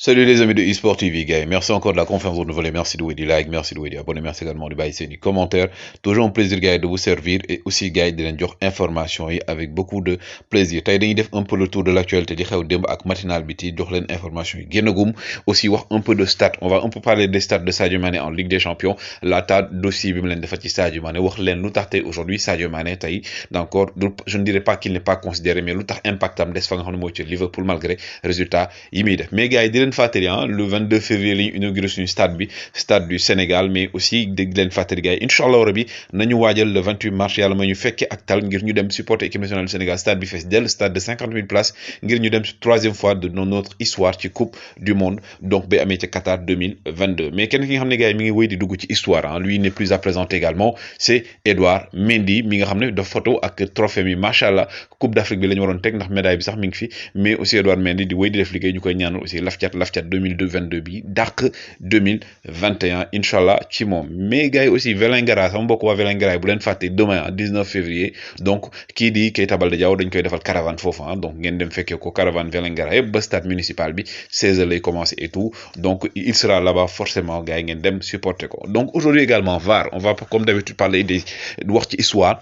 Salut les amis de eSport TV, gars. Merci encore de la confiance renouvelée. Merci de vous des likes, merci de vous des abonnés, merci également de baisser des commentaires. Toujours un plaisir, gars, de vous servir et aussi, gars, de leen jox information yi avec beaucoup de plaisir. Tey dañuy def un peu le tour de l'actualité di xew démb ak matinal bi ti jox leen information yi génnagum aussi wax un peu de stats. On va un peu parler des stats de Sadio Mané en Ligue des Champions. Laata dossier bi mu leen defal ci Sadio Mané wax leen lu tax tey aujourd'hui Sadio Mané tey encore je ne dirais pas qu'il n'est pas considéré mais lu tax impact am des fa nga xam ne mooy ci Liverpool malgré résultat yi muy def. Mais gars yi di leen fàttali le 22 février la ñu inauguré suñu stade du Sénégal mais aussi dégg leen fàttali gars yi incha allah rabi nañu waajal le 28 mars yàlla ma ñu fekkee ak tal ngir ñu dem supporter équipe nationale du Sénégal stade bi fees dell stade de 50 000 places ngir ñu dem troisième fois de notre histoire ci coupe du monde donc ba amee ca Qatar 2022 mais kenn ki nga xam ne gars yi mi ngi wéy di dugg ci histoire lui n'est plus à présenter également c'est Edouard Mendy mi nga xam ne daf photo ak trophée mi macha allah coupe d'Afrique bi la ñu waroon teg ndax médaille bi sax mi ngi fi mais aussi Edouard Mendy di wéy di def liggéey ñu koy ñaanal aussi lafcat 2022 bi dàq 2021 inchallah ci moom mais gars yi aussi Vélingara sama mbokk waa Vélingara bu leen fàtte demain 19 février donc kii di Keita Baldé Diaw dañ koy defal caravane foofu donc ngeen dem fekkee ko caravane Vélingara yëpp ba stade municipal bi 16h lay commencer et tout donc il sera là-bas forcément gars yi ngeen dem supporter ko donc aujourd'hui également VAR on va comme d'habitude parler des wax ci histoire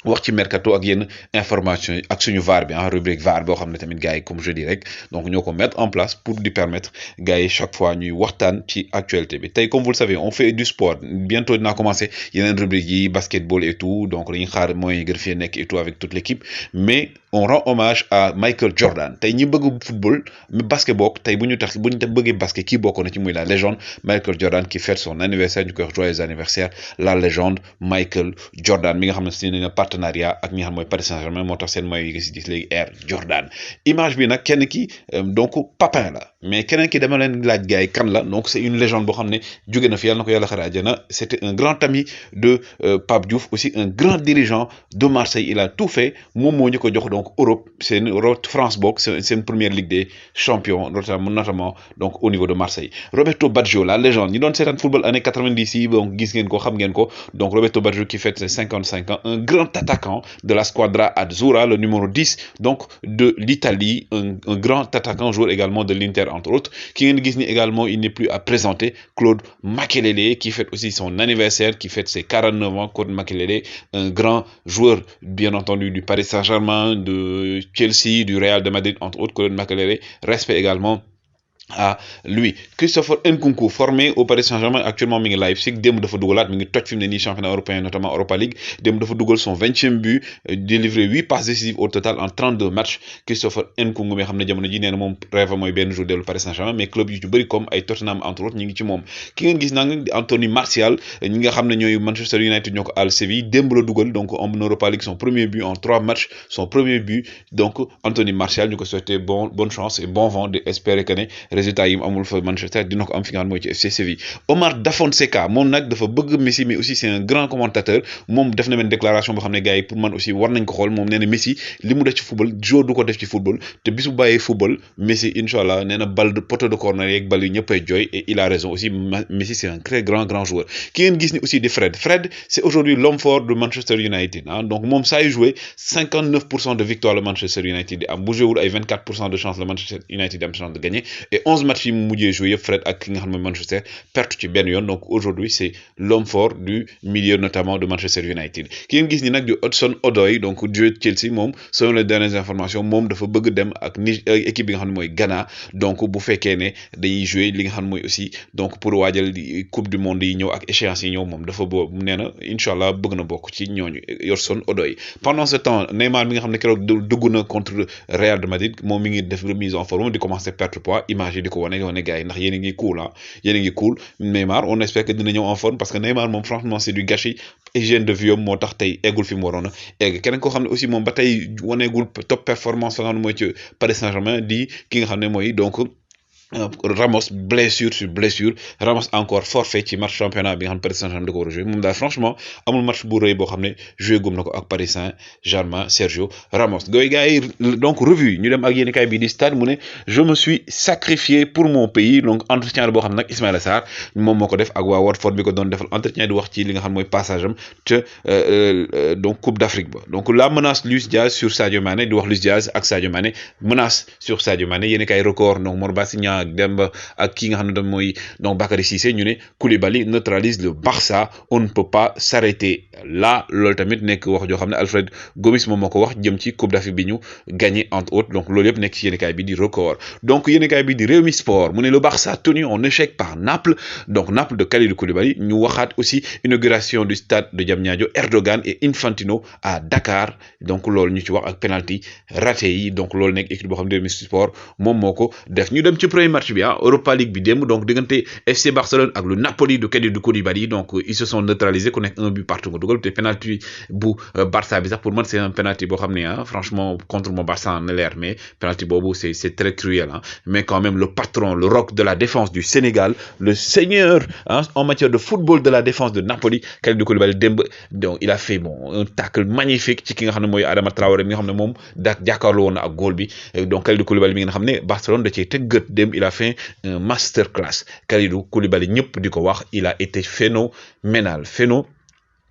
wax ci mercato ak yenn information yi ak suñu VAR bi rubrique VAR boo xam ne tamit gars yi comme je dis rek donc ñoo ko mettre en place pour di permettre gars yi chaque fois ñuy waxtaan ci actualité bi tey comme vous le savez on fait du sport bientôt dinaa commencer yeneen rubrique yi basketball et tout donc dañuy xaar moyens yi gën fee nekk et tout avec toute l'équipe mais on rend hommage à Michael Jordan tey ñi bëgg football mais basket bokk tey bu ñu bëggee basket kii bokk na ci muy la légende Michael Jordan qui fête son anniversaire ñu koy wax joyeux anniversaire la légende Michael Jordan mi nga xam ne si ne partenariat ak ñi nga xam mooy Paris Saint-Germain moo tax seen mooy yi nga si gis léegi Air Jordan image bi nag kenn ki donc Papin la mais keneen ki dama leen laaj gars yi kan la donc c'est une légende boo xam ne jóge na fi yàlla na ko yàlla xare àjjana c'était un grand ami de Pape Diouf aussi un grand dirigeant de Marseille il a tout fait moom moo ñu ko jox donc Europe c'est une France bokk c'est une première ligue des champions notamment donc au niveau de Marseille Roberto Baggio la légende ñi doon seetaan football année 90 yi donc gis ngeen ko xam ngeen ko donc Roberto Baggio qui fête ses 55 ans un grand attaquant de la Squadra Azzurra le numéro 10 donc de l'Italie un grand attaquant joueur également de l'Inter entre autres ki ngeen gis ni également il n'est plus à présenter Claude Makelele qui fête aussi son anniversaire qui fête ses 49 ans Claude Makelele un grand joueur bien entendu du Paris Saint-Germain de Chelsea du Real de Madrid entre autres Claude Makelele respect également à lui Christopher Nkunku formé au Paris Saint-Germain actuellement mi ngi Leipzig démb dafa dugalaat mi ngi toj fi mu ne nii championnat européen notamment Europa League démb dafa dugal son 20e but délivré 8 passes décisives au total en 32 matchs Christopher Nkunku mi xam ne jamono ji nee na moom rêve mooy benn jour dellu Paris Saint-Germain mais club yu ci bëri comme ay Tottenham entre autres ñi ngi ci moom ki ngeen gis nag Anthony Martial ñi nga xam ne ñooy Manchester United ñoo ko àll Séville démb la dugal donc en Europa League son premier but en 3 matchs son premier but donc Anthony Martial ñu ko souhaiter bonne chance et bon vent de espérer que ne résultat yi mu amul fa Manchester dina ko am fi nga xam mooy ci FC Séville Omar Da Fonseca moom nag dafa bëgg Messi mais aussi c'est un grand commentateur moom def na benn déclaration boo xam ne gars yi pour man aussi war nañ ko xool moom nee na Messi li mu def ci football joueur du ko def ci football te bis bu bàyyee football Messi inchallah nee na bal de poteau de corner yeeg bal yi ñëppay jooy et il a raison aussi Messi c'est un très grand joueur ki ngeen gis ni aussi di Fred c'est aujourd'hui l'homme fort de Manchester United donc moom saa yu joué 59% de victoire le Manchester United di am bu joué wul ay 24% de chance le Manchester United di am chance de gagner et 11 matchs yi mu mujjee joué yëpp Fred ak ki nga xam ne Manchester perte ci benn yoon donc aujourd'hui c'est l'homme fort du milieu notamment de Manchester United ki ngeen gis ni nag di Hudson-Odoi donc joueur Chelsea moom selon les dernières informations moom dafa bëgg dem ak équipe bi nga xam ne mooy Ghana donc bu fekkee ne dañuy jouer li nga xam ne mooy aussi donc pour waajal coupe du monde yi ñëw ak échéance yi ñëw moom dafa nee na inchallah bëgg na bokk ci ñooñu Hudson-Odoi pendant ce temps Neymar mi nga xam ne keroog dugg na contre Real de Madrid moom mi ngi def remise en forme di commencer perdre poids image yi di ko wane gars yi ndax yéen a ngi cool yéen a ngi cool Neymar on espère que dina ñëw en forme parce que Neymar moom franchement c'est du gâchis hygiène de vie moo tax tey eggul fi mu waroon a egg keneen koo xam ne aussi moom ba tey waneegul top performance fa nga xam ne mooy ci Paris Saint-Germain di ki nga xam ne mooy donc Ramos blessure sur blessure Ramos encore forfait ci match championnat bi nga xam ne Paris Saint-Germain da ko war a joué moom daal franchement amul match bu rëy boo xam ne joué gum na ko ak Paris Saint-Germain Sergio Ramos gars yi donc revue ñu dem ak yéen kay bi di stade mu ne je me suis sacrifié pour mon pays donc entretien la boo xam ne nag Ismaïla Sarr moom moo ko def ak waa Watford bi ko doon defal entretien di wax ci li nga xam mooy passage am te donc Coupe d'Afrique ba donc la menace Luis Diaz sur Sadio Mané di wax Luis Diaz ak Sadio Mané menace sur Sadio Mané yéen kay record donc Mor Bassigna ak Demba ak ki nga xam ne mooy donc Bakary Cissé ñu ne Koulibaly neutralise le Barça, on ne peut pas s'arrêter là. loolu tamit nekk wax joo xam ne Alfred Gomis moom moo ko wax jëm ci Coupe d'Afrique bi ñu gagné entre autres. donc loolu yëpp nekk ci yéenekaay bi di Record. donc yéenekaay bi di Rewmi Sport mu ne le Barça tenu en échec par Naples, donc Naples de Kalidou Koulibaly. ñu waxaat aussi inauguration du stade de Diamniadio, Erdogan et Infantino à Dakar, donc loolu ñu ci wax ak penalty raté yi. donc loolu nekk équipe boo xam ne Rewmi Sport moom moo ko def. ñu dem ci premier match bi Europa League bi démb, donc diggante FC Barcelone ak le Napoli de Kalidou Koulibaly. donc ils se sont neutralisés ku nekk un but partout nga dugal te penalty bu Barça bi sax pour moi c'est un penalty boo xam ne franchement contre mon Barça en l'air, mais penalty boobu c'est très cruel mais quand même le patron, le roc de la défense du Sénégal, le seigneur en matière de football de la défense de Napoli, Kalidou Koulibaly démb. donc il a fait un tacle magnifique ci ki nga xam ne mooy Adama Traoré mi nga xam ne moom jàkkaarloo woon ak goal bi. donc Kalidou Koulibaly mi nga xam ne Barcelone da cee teg gët démb, il a fait un masterclass. Kalidou Koulibaly ñëpp di ko wax, il a été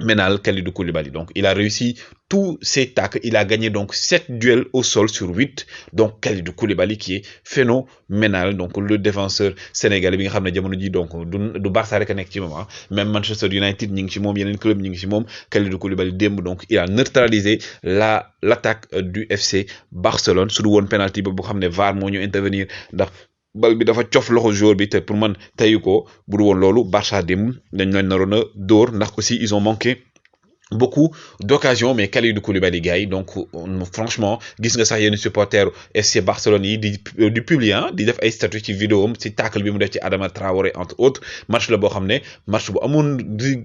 phénoménal Kalidou Koulibaly. donc il a réussi tous ses tacles, il a gagné donc 7 duels au sol sur 8. donc Kalidou Koulibaly qui est phénoménal, donc le défenseur sénégalais bi nga xam ne jamono ji donc du Barça rek a nekk ci moom même Manchester United ñi ngi ci moom, yeneen club ñi ngi ci moom. Kalidou Koulibaly démb, donc il a neutralisé l'attaque du FC Barcelone. su du woon penalty ba bu xam ne VAR moo ñu intervenir ndax bal bi dafa cof loxo joueur bi te pour man tayu ko. bu du woon loolu Barça démb dañ leen naroon a dóor ndax aussi ils ont manqué beaucoup d'occasions. mais Kalidou Koulibaly gars yi donc franchement gis nga sax yenn supporters FC Barcelone yi di publier di def ay statut ci vidéo am ci tacle bi mu def ci Adama Traoré entre autres. match la boo xam ne match bu amoon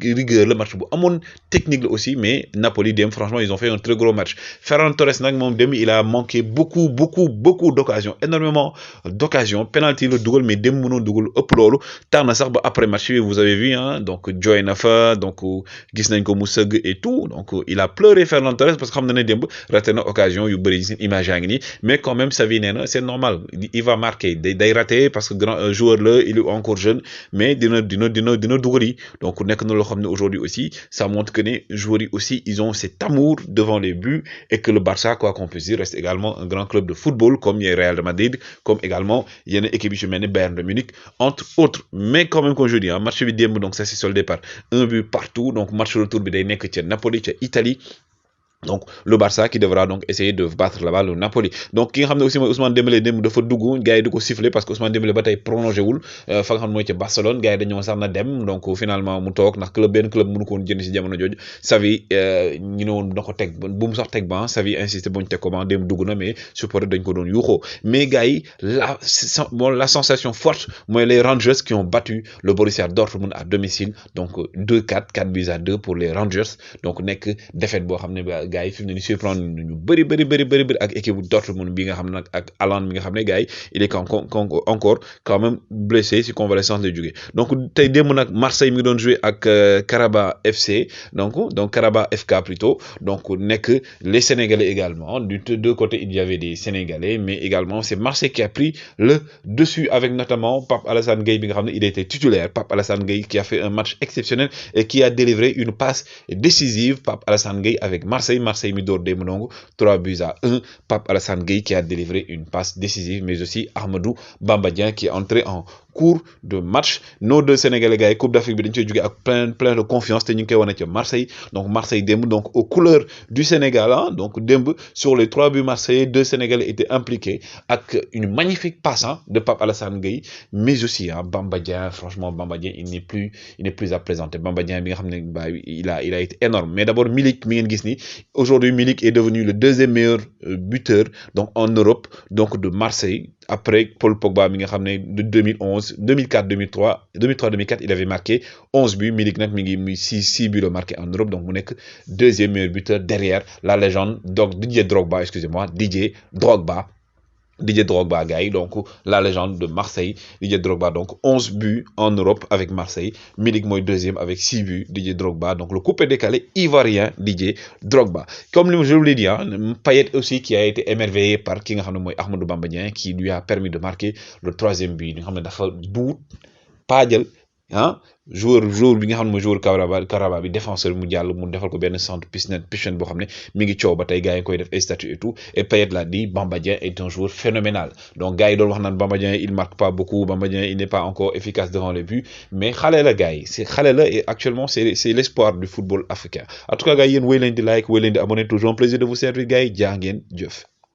rigueur la, match bu amoon technique la aussi. mais Napoli dem franchement ils ont fait un très gros match. Ferran Torres nag moom dem il a manqué beaucoup d'occasions, énormément d'occasions. penalty la dugal mais dem mënoon dugal ëpp loolu. tax na sax ba après match bi vous avez vu donc jooy na fa, donc gis nañ ko mu sëgg et tout. donc il a pleuré Ferran Torres parce que xam na ne démb raté na occasion yu bëri image yaa ngi nii. mais quand même Xavi nee na c'est normal, il va marquer day raté parce que grand joueur là, il est encore jeune, mais dina dugal yi. donc nekk na loo xam ne aujourd'hui aussi ça montre que ne joueurs yi aussi ils ont cet amour devant les buts et que le Barça, quoi qu'on puisse dire, reste également un grand club de football comme il y a Real de Madrid, comme également yenn équipe yu mel ne Bayern de Munich entre autres. mais quand même comme je dis match bi démb donc ça s'est soldé par un but partout. donc match retour bi day nekk ca Napoli ca Italie. donc le Barça qui devra donc essayer de battre là-bas le Napoli. donc ki nga xam ne aussi mooy Ousmane Dembélé démb dafa dugg gars yi di ko siffler parce que Ousmane Dembélé ba tey prolongé wul fa nga xam ne mooy ca Barcelone. gars yi dañoo sax na dem, donc finalement mu toog ndax benn club mënu ko woon jënd si jamono jooju. Xavi ñu ne woon da ko teg bu mu sax teg ban, Xavi insisté ba ñu teg ko ban, démb dugg na mais supporter dañ ko doon yuuxoo. mais gars yi la sensation forte mooy les Rangers qui ont battu le Borussia Dortmund à domicile. donc 2-4 4-2 pour les Rangers. donc nekk défaite boo xam ne gars yi fi mu ne nii surprendre ñu bëri ak équipe Dortmund bi nga xam ne nag ak Haaland mi nga xam ne gars yi il est encore quand même blessé si convalescence lay jógee. donc tey démb nag Marseille mi ngi doon jouer ak Karabakh FC, donc Karabakh FK plutôt. donc nekk les Sénégalais également, du deux côtés il y avait des Sénégalais, mais également c'est Marseille qui a pris le dessus avec notamment Pape Alassane Gueye bi nga xam ne il était titulaire. Pape Alassane Gueye qui a fait un match exceptionnel et qui a délivré une passe décisive. Pape Alassane Gueye avec Marseille mi door démb donc 3-1. Pape Alassane Gueye qui a délivré une passe décisive, mais aussi Ahmadou Bamba Dieng qui est entré en cours de match. nos deux Sénégalais gars yi Coupe d'Afrique bi dañ koy jógee ak plein de confiance te ñu ngi koy wane ca Marseille. donc Marseille démb donc aux couleurs du Sénégal donc démb sur les 3 buts marseillais 2 Sénégalais étaient impliqués avec une magnifique passe de Pape Alassane Gueye, mais aussi Bamba Dieng. franchement Bamba Dieng il n'est plus à présenter. Bamba Dieng bi nga xam ne il a été énorme. mais d'abord Milik mi ngeen gis ni aujourd'hui Milik est devenu le deuxième meilleur buteur donc en Europe, donc de Marseille, après Paul Pogba mi nga xam ne de 2003-2004 il avait marqué 11 buts. Milik nag mi ngi 6 buts la marqué en Europe, donc mu nekk deuxième meilleur buteur derrière la légende donc Didier Drogba gars yi. donc la légende de Marseille, Didier Drogba, donc 11 buts en Europe avec Marseille. Milik mooy deuxième avec 6 buts. Didier Drogba, donc le coupé décalé ivoirien Didier Drogba. Comme je vous l'ai dit Payet aussi qui a été émerveillé par ki nga xam ne mooy Ahmadou Bamba Dieng qui lui a permis de marquer le 3e but. nga xam ne dafa buut paajal ah joueur bi nga xam ne mooy joueur Karaba bi défenseur bi mu jàll mu defal ko benn centre piscine boo xam ne mi ngi coow ba tey gars yi koy def ay statut et tout et Payet l'a dit Bamba Dieng est un joueur phénoménal donc gars yi doon wax naan Bamba Dieng il marque pas beaucoup Bamba Dieng il n'est pas encore efficace devant les buts mais xale la gars yi c'est xale la et actuellement c'est l'espoir du football africain en tout cas gars yi yéen wéy leen di like wéy leen di abonner toujours un plaisir de vous servir gars yi jaa ngeen jëf.